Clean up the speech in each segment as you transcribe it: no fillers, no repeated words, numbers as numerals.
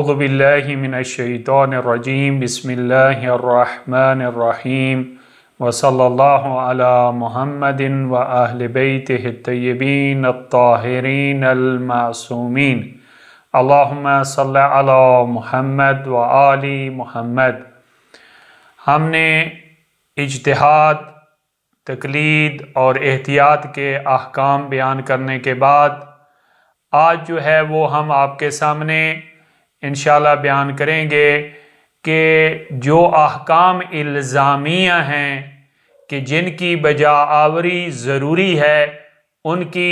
اعوذ باللہ من الشیطان الرجیم بسم اللہ الرحمن الرحیم وصلی اللہ علی محمد و اہل بیتہ الطیبین الطاہرین المعصومین اللہم صلی علی محمد و آل محمد۔ ہم نے اجتہاد، تقلید اور احتیاط کے احکام بیان کرنے کے بعد آج جو ہے وہ ہم آپ کے سامنے انشاءاللہ بیان کریں گے کہ جو احکام الزامیہ ہیں کہ جن کی بجا آوری ضروری ہے، ان کی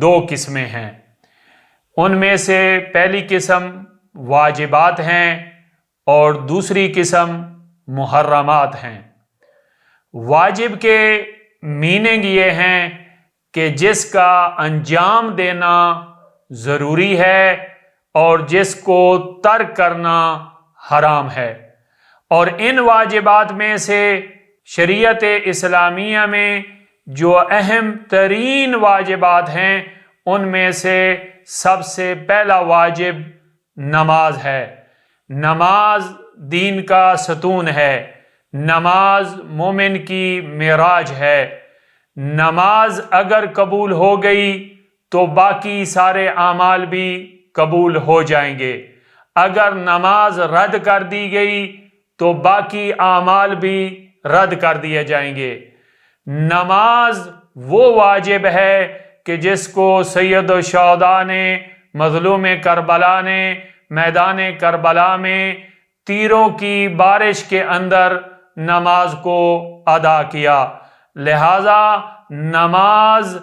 دو قسمیں ہیں۔ ان میں سے پہلی قسم واجبات ہیں اور دوسری قسم محرمات ہیں۔ واجب کے میننگ یہ ہیں کہ جس کا انجام دینا ضروری ہے اور جس کو ترک کرنا حرام ہے، اور ان واجبات میں سے شریعت اسلامیہ میں جو اہم ترین واجبات ہیں ان میں سے سب سے پہلا واجب نماز ہے۔ نماز دین کا ستون ہے، نماز مومن کی معراج ہے۔ نماز اگر قبول ہو گئی تو باقی سارے اعمال بھی قبول ہو جائیں گے، اگر نماز رد کر دی گئی تو باقی اعمال بھی رد کر دیے جائیں گے۔ نماز وہ واجب ہے کہ جس کو سید الشہداء نے، مظلوم کربلا نے میدان کربلا میں تیروں کی بارش کے اندر نماز کو ادا کیا۔ لہذا نماز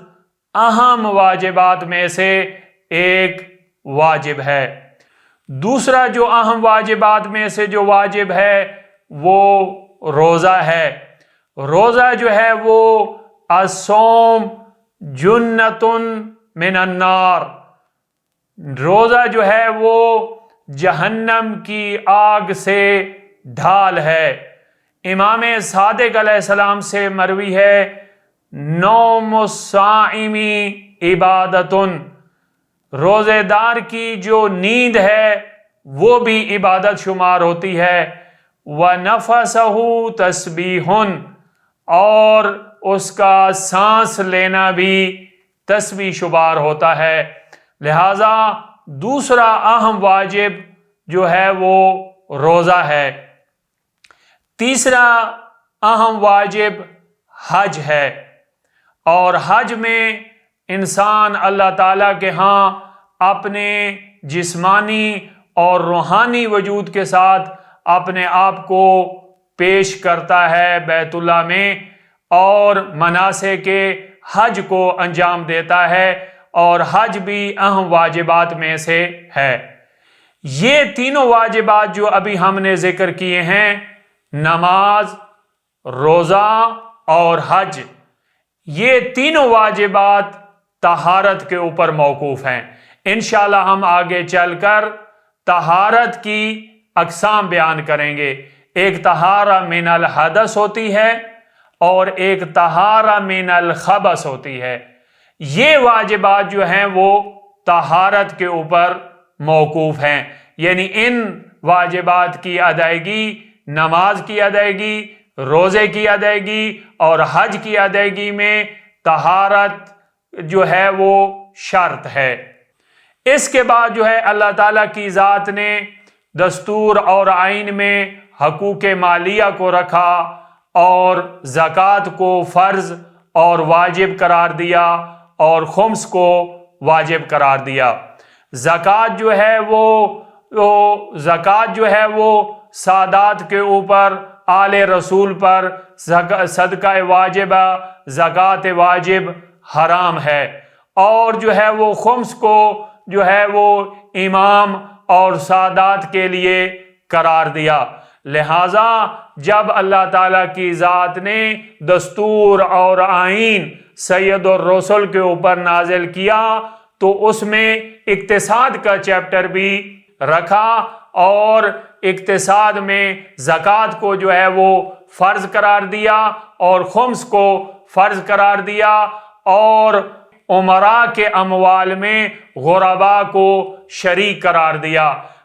اہم واجبات میں سے ایک واجب ہے۔ دوسرا جو اہم واجبات میں سے جو واجب ہے وہ روزہ ہے۔ روزہ جو ہے وہ الصوم جنۃ من النار، روزہ جو ہے وہ جہنم کی آگ سے ڈھال ہے۔ امام صادق علیہ السلام سے مروی ہے، نوم الصائم عبادۃ، روزے دار کی جو نیند ہے وہ بھی عبادت شمار ہوتی ہے۔ وَنَفَسَهُ تَسْبِیحٌ، اور اس کا سانس لینا بھی تسبیح شمار ہوتا ہے۔ لہذا دوسرا اہم واجب جو ہے وہ روزہ ہے۔ تیسرا اہم واجب حج ہے، اور حج میں انسان اللہ تعالیٰ کے ہاں اپنے جسمانی اور روحانی وجود کے ساتھ اپنے آپ کو پیش کرتا ہے بیت اللہ میں، اور مناسک حج کو انجام دیتا ہے، اور حج بھی اہم واجبات میں سے ہے۔ یہ تینوں واجبات جو ابھی ہم نے ذکر کیے ہیں، نماز، روزہ اور حج، یہ تینوں واجبات طہارت کے اوپر موقوف ہیں۔ انشاءاللہ ہم آگے چل کر طہارت کی اقسام بیان کریں گے۔ ایک طہارہ من الحدث ہوتی ہے اور ایک طہارہ من الخبث ہوتی ہے۔ یہ واجبات جو ہیں وہ طہارت کے اوپر موقوف ہیں، یعنی ان واجبات کی ادائیگی، نماز کی ادائیگی، روزے کی ادائیگی اور حج کی ادائیگی میں طہارت جو ہے وہ شرط ہے۔ اس کے بعد جو ہے اللہ تعالیٰ کی ذات نے دستور اور آئین میں حقوق مالیہ کو رکھا اور زکوٰۃ کو فرض اور واجب قرار دیا اور خمس کو واجب قرار دیا۔ زکوٰۃ جو ہے وہ سادات کے اوپر، آل رسول پر صدقہ واجبہ، زکوٰۃ واجب حرام ہے، اور جو ہے وہ خمس کو جو ہے وہ امام اور سادات کے لیے قرار دیا۔ لہٰذا جب اللہ تعالیٰ کی ذات نے دستور اور آئین سید الرسل کے اوپر نازل کیا تو اس میں اقتصاد کا چیپٹر بھی رکھا، اور اقتصاد میں زکوٰۃ کو جو ہے وہ فرض قرار دیا اور خمس کو فرض قرار دیا، اور امراء کے اموال میں غرباء کو شریک قرار دیا۔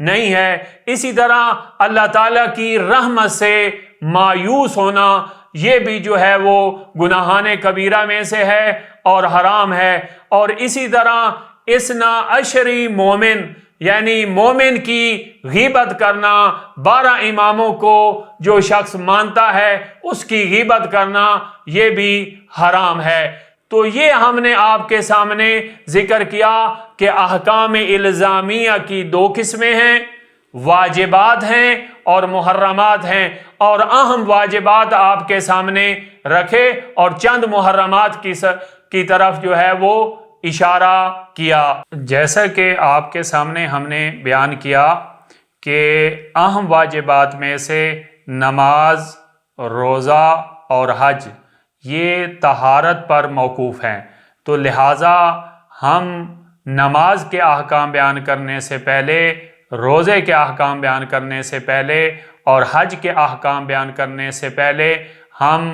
نہیں ہے۔ اسی طرح اللہ تعالیٰ کی رحمت سے مایوس ہونا یہ بھی جو ہے وہ گناہان کبیرہ میں سے ہے اور حرام ہے۔ اور اسی طرح اسنا عشری مومن یعنی مومن کی غیبت کرنا، 12 اماموں کو جو شخص مانتا ہے اس کی غیبت کرنا یہ بھی حرام ہے۔ تو یہ ہم نے آپ کے سامنے ذکر کیا کہ احکام الزامیہ کی 2 قسمیں ہیں، واجبات ہیں اور محرمات ہیں، اور اہم واجبات آپ کے سامنے رکھے اور چند محرمات کی طرف جو ہے وہ اشارہ کیا۔ جیسا کہ آپ کے سامنے ہم نے بیان کیا کہ اہم واجبات میں سے نماز، روزہ اور حج یہ طہارت پر موقوف ہیں، تو لہٰذا ہم نماز کے احکام بیان کرنے سے پہلے، روزے کے احکام بیان کرنے سے پہلے اور حج کے احکام بیان کرنے سے پہلے ہم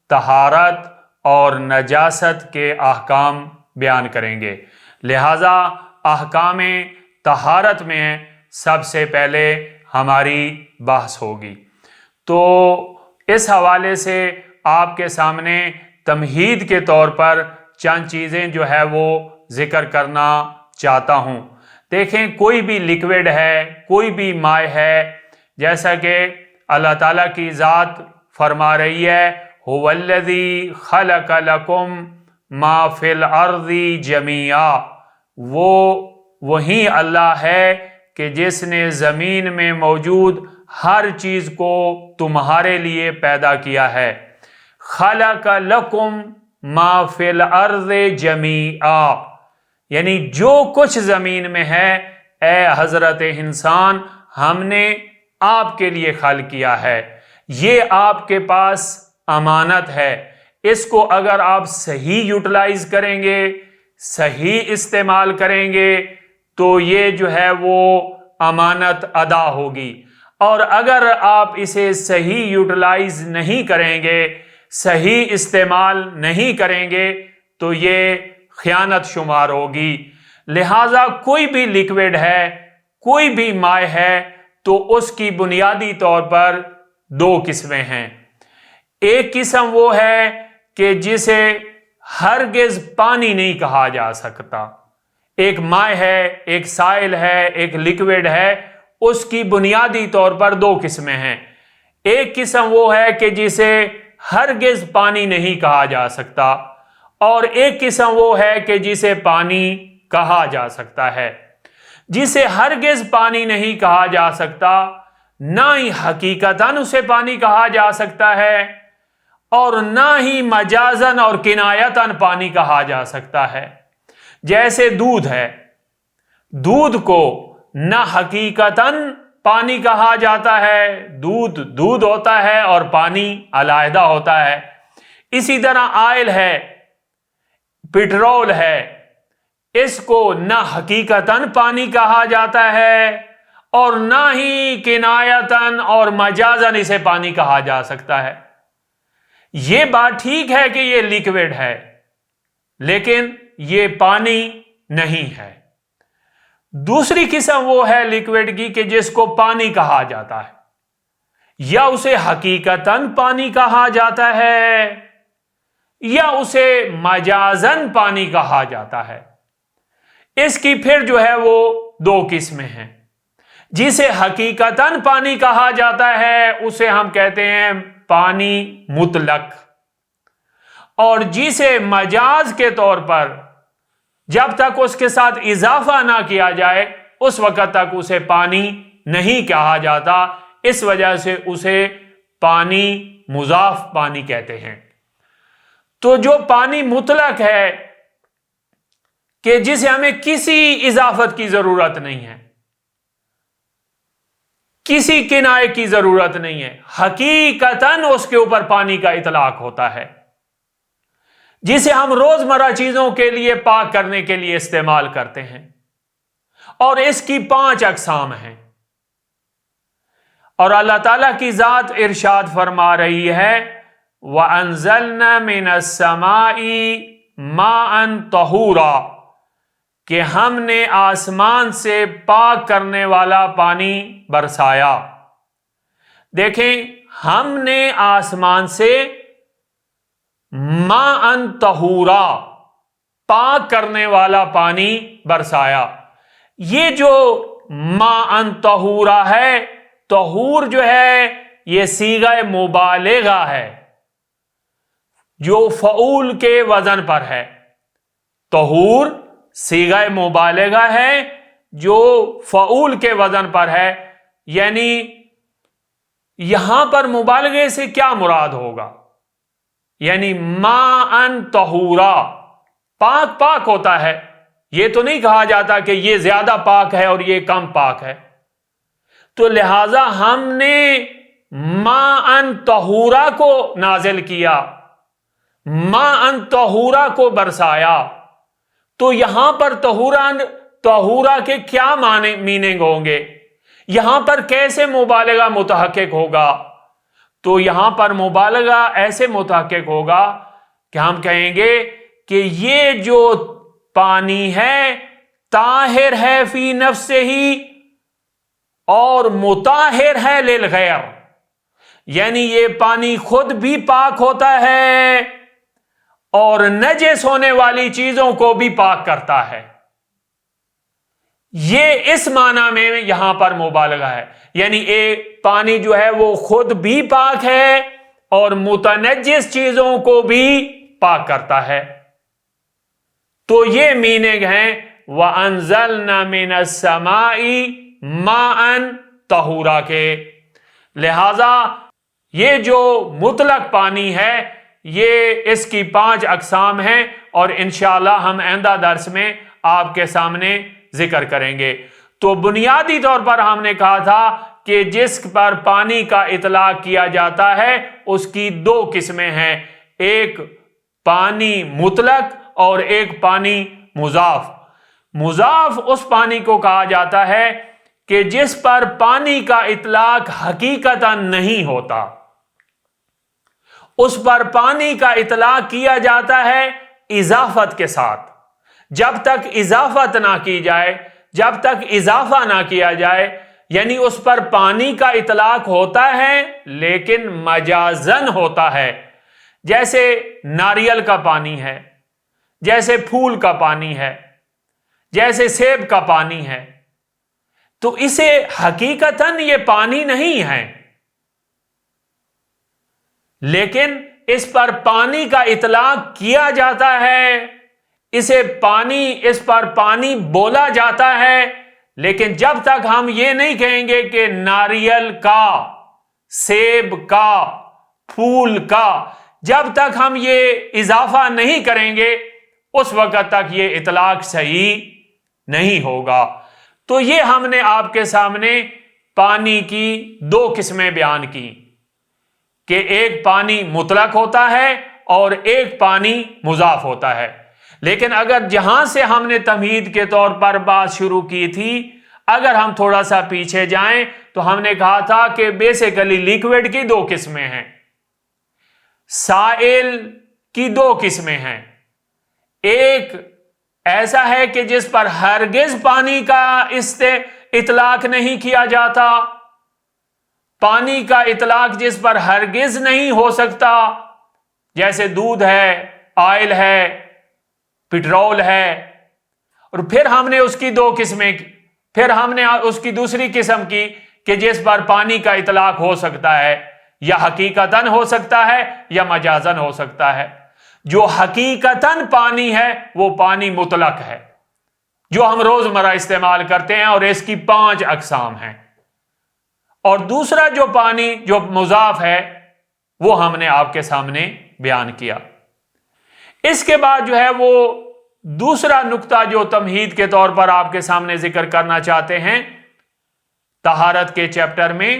طہارت اور نجاست کے احکام بیان کریں گے۔ لہٰذا احکام طہارت میں سب سے پہلے ہماری بحث ہوگی۔ تو اس حوالے سے آپ کے سامنے تمہید کے طور پر چند چیزیں جو ہے وہ ذکر کرنا چاہتا ہوں۔ دیکھیں، کوئی بھی لیکوڈ ہے، کوئی بھی مائع ہے، جیسا کہ اللہ تعالیٰ کی ذات فرما رہی ہے هو الذی خلق لکم ما فی الارض جمیعا، وہی اللہ ہے کہ جس نے زمین میں موجود ہر چیز کو تمہارے لیے پیدا کیا ہے۔ خلق لکم ما فی الارض جمیعا یعنی جو کچھ زمین میں ہے اے حضرت انسان ہم نے آپ کے لیے خلق کیا ہے، یہ آپ کے پاس امانت ہے، اس کو اگر آپ صحیح یوٹیلائز کریں گے، صحیح استعمال کریں گے تو یہ جو ہے وہ امانت ادا ہوگی، اور اگر آپ اسے صحیح یوٹیلائز نہیں کریں گے، صحیح استعمال نہیں کریں گے تو یہ خیانت شمار ہوگی۔ لہٰذا کوئی بھی لیکوڈ ہے، کوئی بھی مائع ہے، تو اس کی بنیادی طور پر 2 قسمیں ہیں۔ ایک قسم وہ ہے کہ جسے ہرگز پانی نہیں کہا جا سکتا، ایک مائع ہے، ایک سائل ہے، ایک لیکوڈ ہے، اس کی بنیادی طور پر 2 قسمیں ہیں۔ ایک قسم وہ ہے کہ جسے ہرگز پانی نہیں کہا جا سکتا، اور ایک قسم وہ ہے کہ جسے پانی کہا جا سکتا ہے۔ جسے ہرگز پانی نہیں کہا جا سکتا، نہ ہی حقیقتاً اسے پانی کہا جا سکتا ہے اور نہ ہی مجازاً اور کنایتاً پانی کہا جا سکتا ہے۔ جیسے دودھ ہے، دودھ کو نہ حقیقتاً پانی کہا جاتا ہے، دودھ ہوتا ہے اور پانی علیحدہ ہوتا ہے۔ اسی طرح آئل ہے، پٹرول ہے، اس کو نہ حقیقتاً پانی کہا جاتا ہے اور نہ ہی کنایتاً اور مجازاً اسے پانی کہا جا سکتا ہے۔ یہ بات ٹھیک ہے کہ یہ لیکوڈ ہے لیکن یہ پانی نہیں ہے۔ دوسری قسم وہ ہے لیکوڈ کی کہ جس کو پانی کہا جاتا ہے، یا اسے حقیقتاً پانی کہا جاتا ہے یا اسے مجازاً پانی کہا جاتا ہے۔ اس کی پھر جو ہے وہ 2 قسمیں ہیں۔ جسے حقیقتاً پانی کہا جاتا ہے اسے ہم کہتے ہیں پانی مطلق، اور جسے مجاز کے طور پر جب تک اس کے ساتھ اضافہ نہ کیا جائے اس وقت تک اسے پانی نہیں کہا جاتا، اس وجہ سے اسے پانی مضاف پانی کہتے ہیں۔ تو جو پانی مطلق ہے کہ جسے ہمیں کسی اضافت کی ضرورت نہیں ہے، کسی کنائے کی ضرورت نہیں ہے، حقیقتاً اس کے اوپر پانی کا اطلاق ہوتا ہے، جسے ہم روزمرہ چیزوں کے لیے پاک کرنے کے لیے استعمال کرتے ہیں، اور اس کی 5 اقسام ہیں۔ اور اللہ تعالیٰ کی ذات ارشاد فرما رہی ہے وَأَنزَلْنَا مِنَ السَّمَاءِ مَاءً طَهُورًا، کہ ہم نے آسمان سے پاک کرنے والا پانی برسایا. دیکھیں، ہم نے آسمان سے ماء طہورا، پاک کرنے والا پانی برسایا. یہ جو ماء طہورا ہے، طہور جو ہے یہ صیغہ مبالغہ ہے جو فعول کے وزن پر ہے. طہور صیغہ مبالغہ ہے جو فعول کے وزن پر ہے. یعنی یہاں پر مبالغے سے کیا مراد ہوگا؟ یعنی ماء طہورا، پاک پاک ہوتا ہے. یہ تو نہیں کہا جاتا کہ یہ زیادہ پاک ہے اور یہ کم پاک ہے. تو لہذا ہم نے ماء طہورا کو نازل کیا، ماء طہورا کو برسایا. تو یہاں پر طہورا کے کیا معنی میننگ ہوں گے؟ یہاں پر کیسے مبالغہ متحقق ہوگا؟ تو یہاں پر مبالغہ ایسے متحقق ہوگا کہ ہم کہیں گے کہ یہ جو پانی ہے طاہر ہے فی نفسہ ہی اور مطہر ہے للغیر. یعنی یہ پانی خود بھی پاک ہوتا ہے اور نجس ہونے والی چیزوں کو بھی پاک کرتا ہے. یہ اس معنی میں یہاں پر مبالغہ ہے. یعنی ایک پانی جو ہے وہ خود بھی پاک ہے اور متنجس چیزوں کو بھی پاک کرتا ہے. تو یہ میننگ ہیں وَأَنزَلْنَا مِنَ السَّمَاءِ مَاءً طَهُورًا کے. لہذا یہ جو مطلق پانی ہے یہ اس کی 5 اقسام ہیں اور انشاءاللہ ہم آئندہ درس میں آپ کے سامنے ذکر کریں گے. تو بنیادی طور پر ہم نے کہا تھا کہ جس پر پانی کا اطلاق کیا جاتا ہے اس کی 2 قسمیں ہیں، ایک پانی مطلق اور ایک پانی مضاف. مضاف اس پانی کو کہا جاتا ہے کہ جس پر پانی کا اطلاق حقیقتاً نہیں ہوتا، اس پر پانی کا اطلاق کیا جاتا ہے اضافت کے ساتھ. جب تک اضافت نہ کی جائے، جب تک اضافہ نہ کیا جائے، یعنی اس پر پانی کا اطلاق ہوتا ہے لیکن مجازن ہوتا ہے. جیسے ناریل کا پانی ہے، جیسے پھول کا پانی ہے، جیسے سیب کا پانی ہے. تو اسے حقیقتاً یہ پانی نہیں ہے لیکن اس پر پانی کا اطلاق کیا جاتا ہے، اس پر پانی بولا جاتا ہے. لیکن جب تک ہم یہ نہیں کہیں گے کہ ناریل کا، سیب کا، پھول کا، جب تک ہم یہ اضافہ نہیں کریں گے اس وقت تک یہ اطلاق صحیح نہیں ہوگا. تو یہ ہم نے آپ کے سامنے پانی کی 2 قسمیں بیان کی کہ ایک پانی مطلق ہوتا ہے اور ایک پانی مضاف ہوتا ہے. لیکن اگر جہاں سے ہم نے تمہید کے طور پر بات شروع کی تھی، اگر ہم تھوڑا سا پیچھے جائیں تو ہم نے کہا تھا کہ بیسیکلی لیکوڈ کی 2 قسمیں ہیں، سائل کی 2 قسمیں ہیں. ایک ایسا ہے کہ جس پر ہرگز پانی کا اطلاق نہیں کیا جاتا، پانی کا اطلاق جس پر ہرگز نہیں ہو سکتا، جیسے دودھ ہے، آئل ہے، پٹرول ہے. اور پھر ہم نے اس کی 2 قسمیں کی، پھر ہم نے اس کی دوسری قسم کی کہ جس پر پانی کا اطلاق ہو سکتا ہے، یا حقیقتاً ہو سکتا ہے یا مجازن ہو سکتا ہے. جو حقیقتاً پانی ہے وہ پانی مطلق ہے جو ہم روزمرہ استعمال کرتے ہیں اور اس کی 5 اقسام ہیں. اور دوسرا جو پانی جو مضاف ہے وہ ہم نے آپ کے سامنے بیان کیا. اس کے بعد جو ہے وہ دوسرا نقطہ جو تمہید کے طور پر آپ کے سامنے ذکر کرنا چاہتے ہیں، طہارت کے چیپٹر میں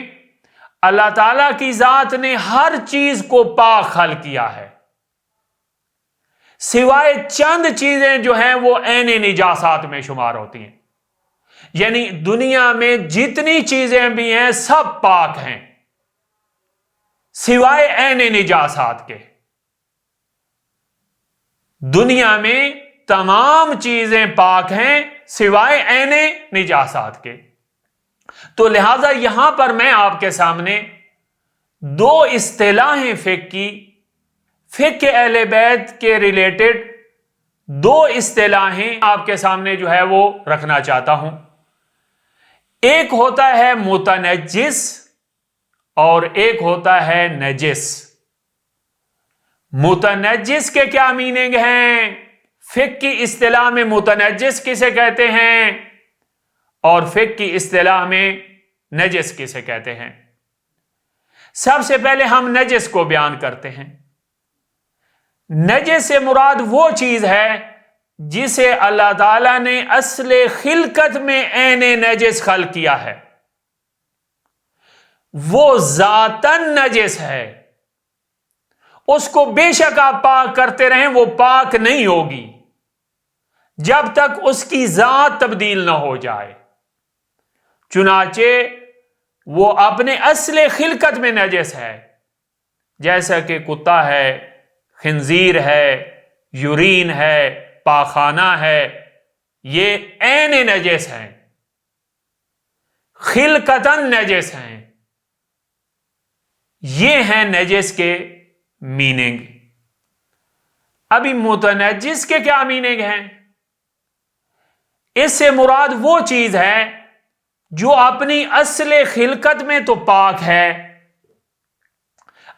اللہ تعالیٰ کی ذات نے ہر چیز کو پاک خلق کیا ہے سوائے چند چیزیں جو ہیں وہ عین نجاسات میں شمار ہوتی ہیں. یعنی دنیا میں جتنی چیزیں بھی ہیں سب پاک ہیں سوائے عین نجاسات کے. دنیا میں تمام چیزیں پاک ہیں سوائے عین نجاسات کے۔ تو لہذا یہاں پر میں آپ کے سامنے دو اصطلاحیں فقہ اہل بیت کے ریلیٹڈ دو اصطلاحیں آپ کے سامنے جو ہے وہ رکھنا چاہتا ہوں۔ ایک ہوتا ہے متنجس اور ایک ہوتا ہے نجس۔ متنجس کے کیا میننگ ہیں؟ فقہ کی اصطلاح میں متنجس کسے کہتے ہیں اور فقہ کی اصطلاح میں نجس کسے کہتے ہیں؟ سب سے پہلے ہم نجس کو بیان کرتے ہیں۔ نجس سے مراد وہ چیز ہے جسے اللہ تعالیٰ نے اصل خلقت میں عین نجس خلق کیا ہے، وہ ذاتاً نجس ہے، اس کو بے شک آپ پاک کرتے رہیں وہ پاک نہیں ہوگی جب تک اس کی ذات تبدیل نہ ہو جائے۔ چنانچہ وہ اپنے اصل خلقت میں نجس ہے، جیسا کہ کتا ہے، خنزیر ہے، یورین ہے، پاخانہ ہے، یہ عین نجس ہیں، خلقتاً نجس ہیں۔ یہ ہیں نجس کے میننگ۔ ابھی متنجس کے کیا میننگ ہیں؟ اس سے مراد وہ چیز ہے جو اپنی اصل خلقت میں تو پاک ہے،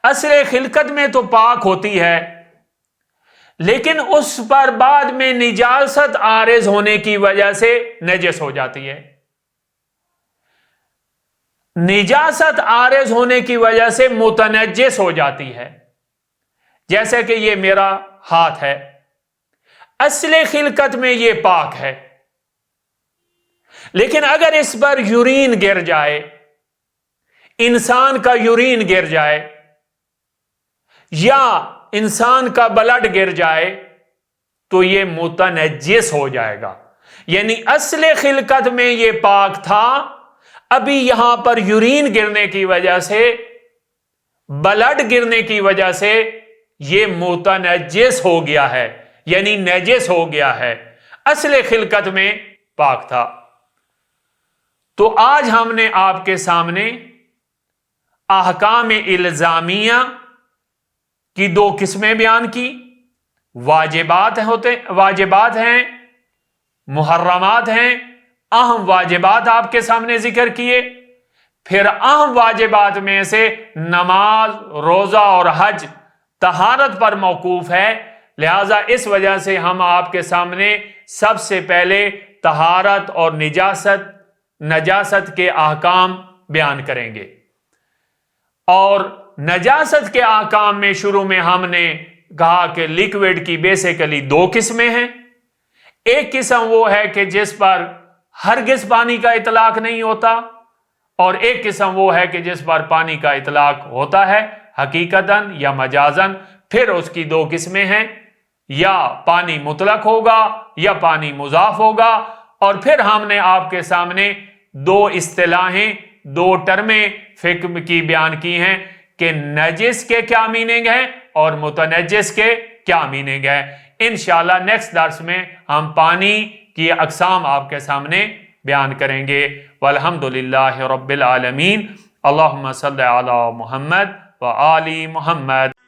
اصل خلقت میں تو پاک ہوتی ہے، لیکن اس پر بعد میں نجاست عارض ہونے کی وجہ سے نجس ہو جاتی ہے۔ نجاست عارض ہونے کی وجہ سے متنجس ہو جاتی ہے۔ جیسے کہ یہ میرا ہاتھ ہے، اصل خلقت میں یہ پاک ہے، لیکن اگر اس پر یورین گر جائے، انسان کا یورین گر جائے یا انسان کا بلڈ گر جائے تو یہ متنجس ہو جائے گا۔ یعنی اصل خلقت میں یہ پاک تھا، ابھی یہاں پر یورین گرنے کی وجہ سے، بلڈ گرنے کی وجہ سے یہ متنجس ہو گیا ہے، یعنی نجس ہو گیا ہے، اصل خلقت میں پاک تھا۔ تو آج ہم نے آپ کے سامنے احکام الزامیہ کی دو قسمیں بیان کی، واجبات ہیں، محرمات ہیں۔ اہم واجبات آپ کے سامنے ذکر کیے، پھر اہم واجبات میں سے نماز، روزہ اور حج طہارت پر موقوف ہے، لہذا اس وجہ سے ہم آپ کے سامنے سب سے پہلے طہارت اور نجاست کے احکام بیان کریں گے۔ اور نجاست کے احکام میں شروع میں ہم نے کہا کہ لیکوڈ کی بیسیکلی دو قسمیں ہیں۔ ایک قسم وہ ہے کہ جس پر ہرگز پانی کا اطلاق نہیں ہوتا، اور ایک قسم وہ ہے کہ جس پر پانی کا اطلاق ہوتا ہے حقیقتاً یا مجازاً۔ پھر اس کی دو قسمیں ہیں، یا پانی مطلق ہوگا یا پانی مضاف ہوگا۔ اور پھر ہم نے آپ کے سامنے دو اصطلاحیں، دو ٹرمیں فقہ کی بیان کی ہیں کہ نجس کے کیا میننگ ہے اور متنجس کے کیا میننگ ہے۔ انشاءاللہ نیکسٹ درس میں ہم پانی کی اقسام آپ کے سامنے بیان کریں گے۔ والحمدللہ رب العالمین۔ اللہم صلی علی محمد و آل محمد۔